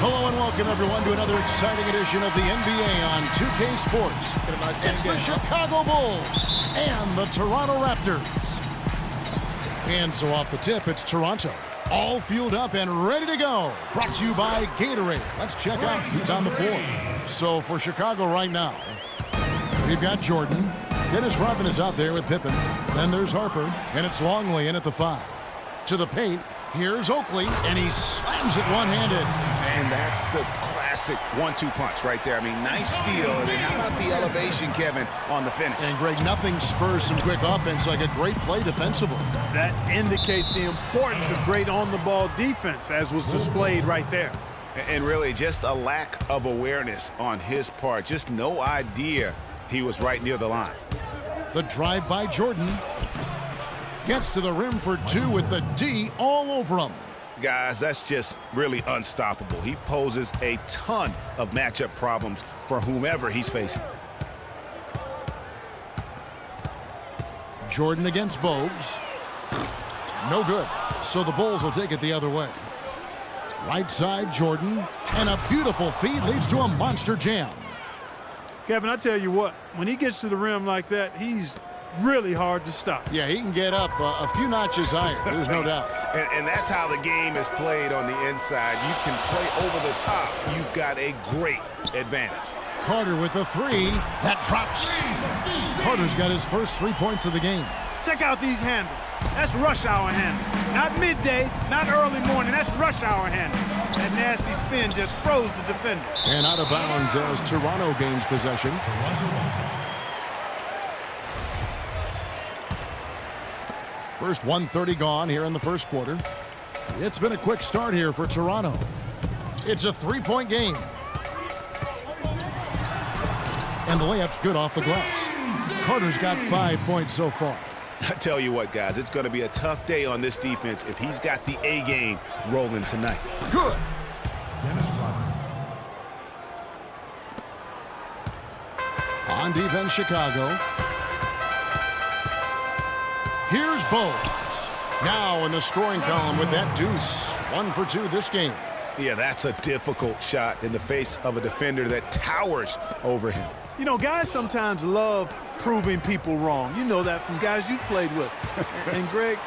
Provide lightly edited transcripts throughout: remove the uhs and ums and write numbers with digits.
Hello and welcome everyone to another exciting edition of the NBA on 2K Sports. It's the Chicago Bulls and the Toronto Raptors. And so off the tip, it's Toronto. All fueled up and ready to go. Brought to you by Gatorade. Let's check out who's on the floor. So for Chicago right now, we've got Jordan. Dennis Rodman is out there with Pippen. Then there's Harper, and it's Longley in at the 5. To the paint, here's Oakley, and he slams it one-handed. And that's the classic 1-2 punch right there. I mean, nice steal. And then how about the elevation, Kevin, on the finish? And, Greg, nothing spurs some quick offense like a great play defensively. That indicates the importance of great on-the-ball defense, as was displayed right there. And really, just a lack of awareness on his part. Just no idea he was right near the line. The drive by Jordan. Gets to the rim for 2 with the D all over him. Guys, that's just really unstoppable. He poses a ton of matchup problems for whomever he's facing. Jordan against Bogues. No good. So the Bulls will take it the other way. Right side, Jordan. And a beautiful feed leads to a monster jam. Kevin, I tell you what, when he gets to the rim like that, he's really hard to stop. Yeah, he can get up a few notches higher. There's no doubt. And that's how the game is played on the inside. You can play over the top. You've got a great advantage. Carter with the 3. That drops. Carter's got his first 3 points of the game. Check out these handles. That's rush hour handle. Not midday, not early morning. That's rush hour handle. That nasty spin just froze the defender. And out of bounds as Toronto gains possession. First 1:30 gone here in the first quarter. It's been a quick start here for Toronto. It's a 3-point game. And the layup's good off the glass. Carter's got 5 points so far. I tell you what, guys, it's going to be a tough day on this defense if he's got the A game rolling tonight. Good. On defense, Chicago. Here's Bogues. Now in the scoring column with that deuce. 1 for 2 this game. Yeah, that's a difficult shot in the face of a defender that towers over him. You know, guys sometimes love proving people wrong. You know that from guys you've played with. And, Greg,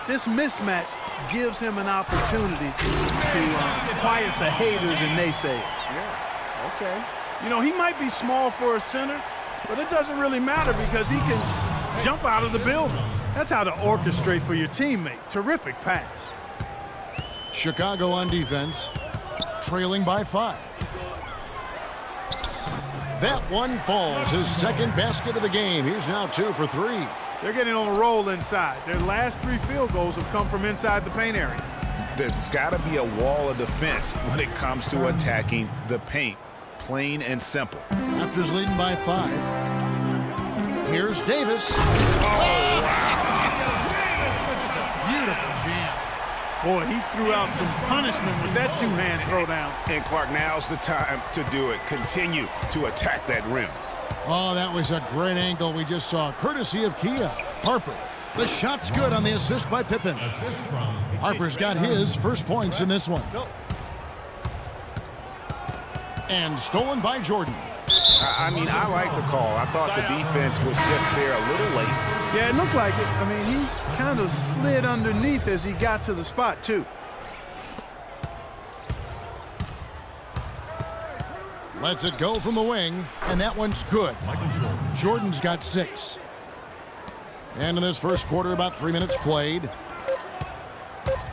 this mismatch gives him an opportunity to quiet the haters and naysayers. Yeah, okay. You know, he might be small for a center, but it doesn't really matter because he can jump out of the building. That's how to orchestrate for your teammate. Terrific pass. Chicago on defense, trailing by 5. That one falls, his second basket of the game. He's now 2 for 3. They're getting on a roll inside. Their last 3 field goals have come from inside the paint area. There's got to be a wall of defense when it comes to attacking the paint. Plain and simple. Raptors leading by 5. Here's Davis. Oh, wow. Beautiful jam. Boy, he threw out some punishment with that 2-hand throwdown. And Clark, now's the time to do it. Continue to attack that rim. Oh, that was a great angle we just saw, courtesy of Kia. Harper. The shot's good on the assist by Pippen. Harper's got his first points in this one. And stolen by Jordan. I mean, I like the call. I thought the defense was just there a little late. Yeah, it looked like it. I mean, he kind of slid underneath as he got to the spot, too. Lets it go from the wing, and that one's good. Jordan's got 6. And in this first quarter, about 3 minutes played.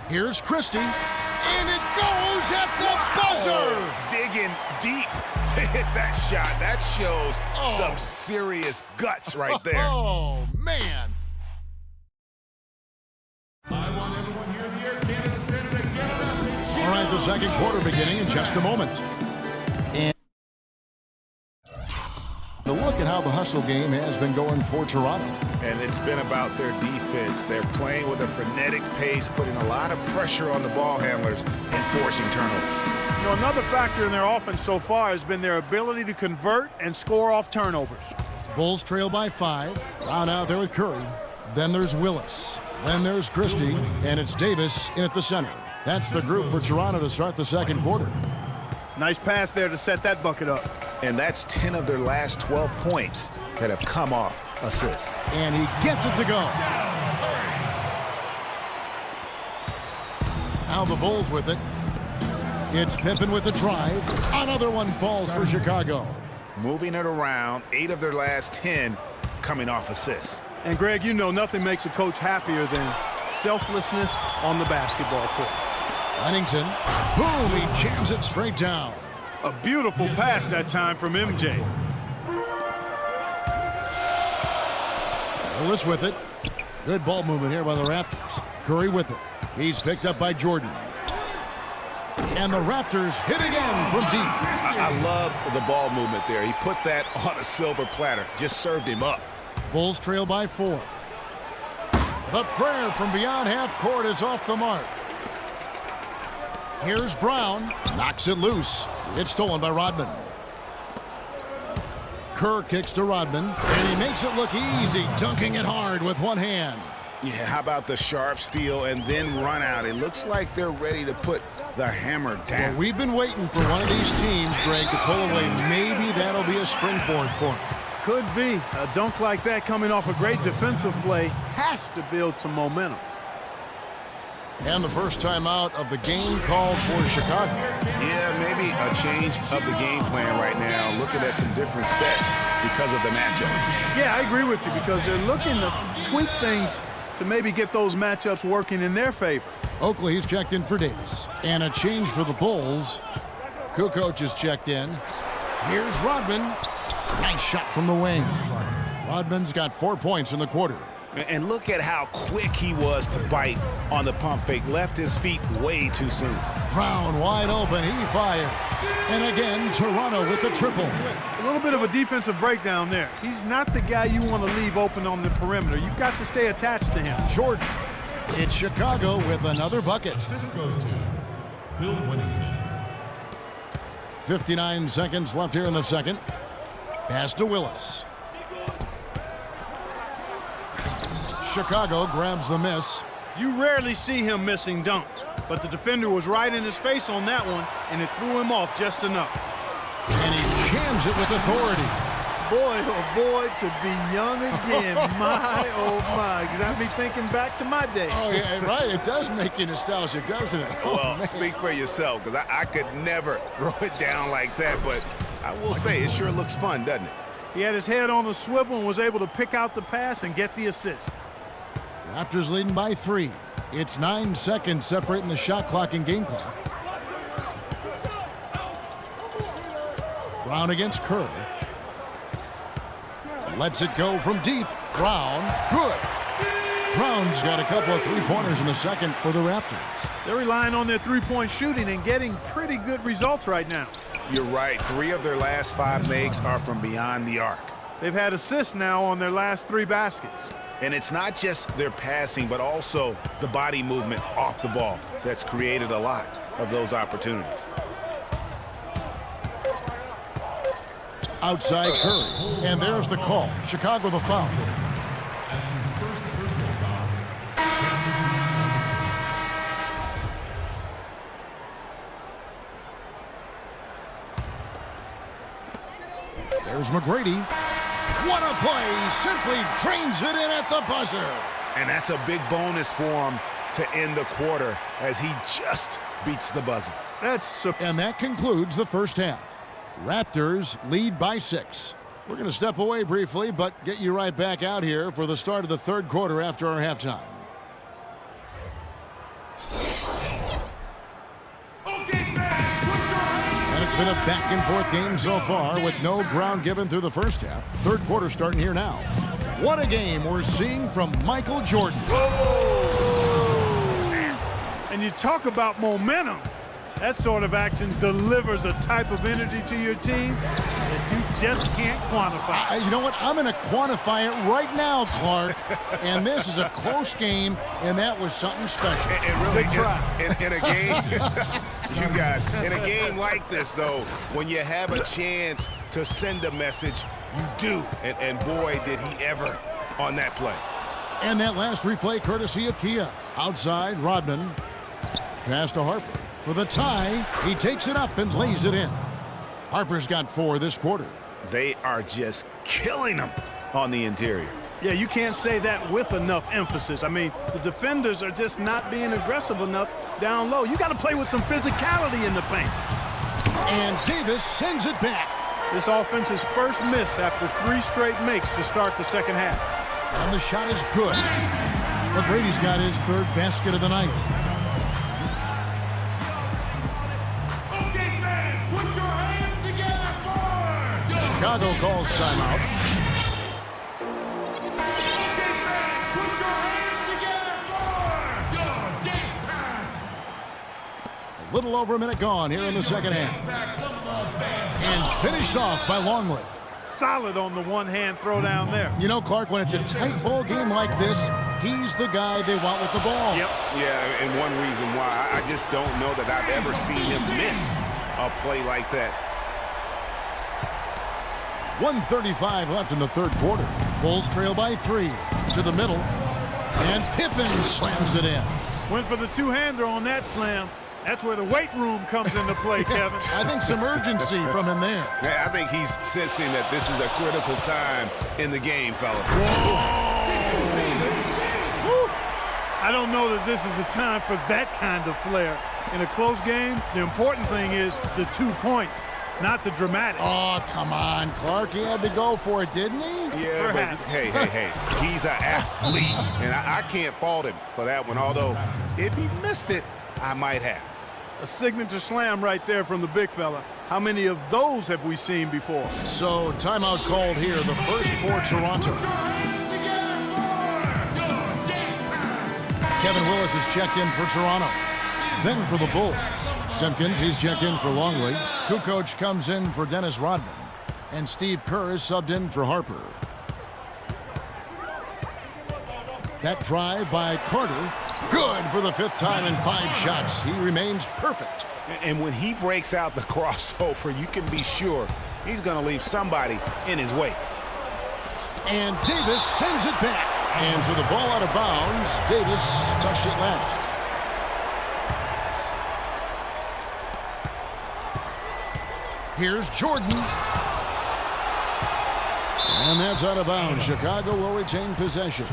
Here's Christie, and it goes at the buzzer! Digging deep to hit that shot. That shows some serious guts right there. Oh, man. I want everyone here in the Air Canada Center to get up. All right, the second quarter beginning in just a moment. And a look at how the hustle game has been going for Toronto. And it's been about their defense. They're playing with a frenetic pace, putting a lot of pressure on the ball handlers and forcing turnovers. You know, another factor in their offense so far has been their ability to convert and score off turnovers. Bulls trail by 5. Brown out there with Curry. Then there's Willis. Then there's Christie. And it's Davis in at the center. That's the group for Toronto to start the second quarter. Nice pass there to set that bucket up. And that's 10 of their last 12 points that have come off assists. And he gets it to go. Now the Bulls with it. It's Pippen with the drive. Another one falls for Chicago. Moving it around, 8 of their last 10 coming off assists. And Greg, you know nothing makes a coach happier than selflessness on the basketball court. Lennington, boom, he jams it straight down. A beautiful pass that time from MJ. Willis with it. Good ball movement here by the Raptors. Curry with it. He's picked up by Jordan. And the Raptors hit again from deep. I love the ball movement there. He put that on a silver platter. Just served him up. Bulls trail by 4. The prayer from beyond half court is off the mark. Here's Brown. Knocks it loose. It's stolen by Rodman. Kerr kicks to Rodman, and he makes it look easy, dunking it hard with one hand. Yeah, how about the sharp steal and then run out? It looks like they're ready to put the hammer down. Well, we've been waiting for one of these teams, Greg, to pull away. Maybe that'll be a springboard for them. Could be. A dunk like that coming off a great defensive play has to build some momentum. And the first timeout of the game called for Chicago. Yeah, maybe a change of the game plan right now, looking at some different sets because of the matchups. Yeah, I agree with you because they're looking to tweak things to maybe get those matchups working in their favor. Oakley has checked in for Davis. And a change for the Bulls. Kukoc is checked in. Here's Rodman. Nice shot from the wing. Rodman's got 4 points in the quarter. And look at how quick he was to bite on the pump fake. Left his feet way too soon. Brown wide open. He fired. And again, Toronto with the triple. A little bit of a defensive breakdown there. He's not the guy you want to leave open on the perimeter. You've got to stay attached to him. Jordan. It's Chicago with another bucket. Assist goes to Bill Winnington. 59 seconds left here in the second. Pass to Willis. Chicago grabs the miss. You rarely see him missing dunks, but the defender was right in his face on that one, and it threw him off just enough. And he jams it with authority. Boy, oh boy, to be young again. My, oh my. Got me thinking back to my days. Oh, yeah, right. It does make you nostalgic, doesn't it? Oh, Well, man. speak for yourself, because I could never throw it down like that, but I will say it sure looks fun, doesn't it? He had his head on a swivel and was able to pick out the pass and get the assist. Raptors leading by 3. It's 9 seconds separating the shot clock and game clock. Brown against Kerr. Lets it go from deep. Brown, good. Brown's got a couple of three-pointers in the second for the Raptors. They're relying on their three-point shooting and getting pretty good results right now. You're right. 3 of their last 5 makes are from beyond the arc. They've had assists now on their last 3 baskets. And it's not just their passing, but also the body movement off the ball that's created a lot of those opportunities. Outside Curry. And there's the call. Chicago the foul. That's his first personal foul. There's McGrady. What a play. Simply drains it in at the buzzer. And that's a big bonus for him to end the quarter as he just beats the buzzer. And that concludes the first half. Raptors lead by 6. We're going to step away briefly, but get you right back out here for the start of the third quarter after our halftime. And it's been a back-and-forth game so far with no ground given through the first half. Third quarter starting here now. What a game we're seeing from Michael Jordan. And you talk about momentum. That sort of action delivers a type of energy to your team that you just can't quantify. You know what? I'm going to quantify it right now, Clark. And this is a close game, and that was something special. And really, Good try. in a game, you guys, in a game like this, though, when you have a chance to send a message, you do. And boy, did he ever on that play. And that last replay courtesy of Kia. Outside, Rodman. Pass to Harper. For the tie, he takes it up and lays it in. Harper's got 4 this quarter. They are just killing them on the interior. Yeah, you can't say that with enough emphasis. I mean, the defenders are just not being aggressive enough down low. You got to play with some physicality in the paint. And Davis sends it back. This offense's first miss after 3 straight makes to start the second half. And the shot is good. McGrady's got his 3rd basket of the night. Okay, fans, put your hands together for Chicago calls timeout. Okay, fans, put your hands together for your dance time. A little over a minute gone here in the second half. Back some love, fans. And finished off by Longley. Solid on the one-hand throw down there. You know, Clark, when it's a tight ball game like this, he's the guy they want with the ball. Yep. Yeah, and one reason why, I just don't know that I've ever seen him miss a play like that. 1:35 left in the 3rd quarter. Bulls trail by 3 to the middle. And Pippen slams it in. Went for the two-hander on that slam. That's where the weight room comes into play, Kevin. I think some urgency from him there. I think he's sensing that this is a critical time in the game, fella. I don't know that this is the time for that kind of flair. In a close game, the important thing is the 2 points, not the dramatics. Oh, come on, Clark. He had to go for it, didn't he? Yeah, Perhaps. but hey, he's an athlete, and I can't fault him for that one, although if he missed it, I might have. A signature slam right there from the big fella. How many of those have we seen before? So, timeout called here, the first for Toronto. Kevin Willis is checked in for Toronto. Then for the Bulls, Simpkins, he's checked in for Longley. Kukoc comes in for Dennis Rodman. And Steve Kerr is subbed in for Harper. That drive by Carter, good for the 5th time in 5 shots. He remains perfect. And when he breaks out the crossover, you can be sure he's going to leave somebody in his wake. And Davis sends it back. And for the ball out of bounds, Davis touched it last. Here's Jordan. And that's out of bounds. Chicago will retain possession.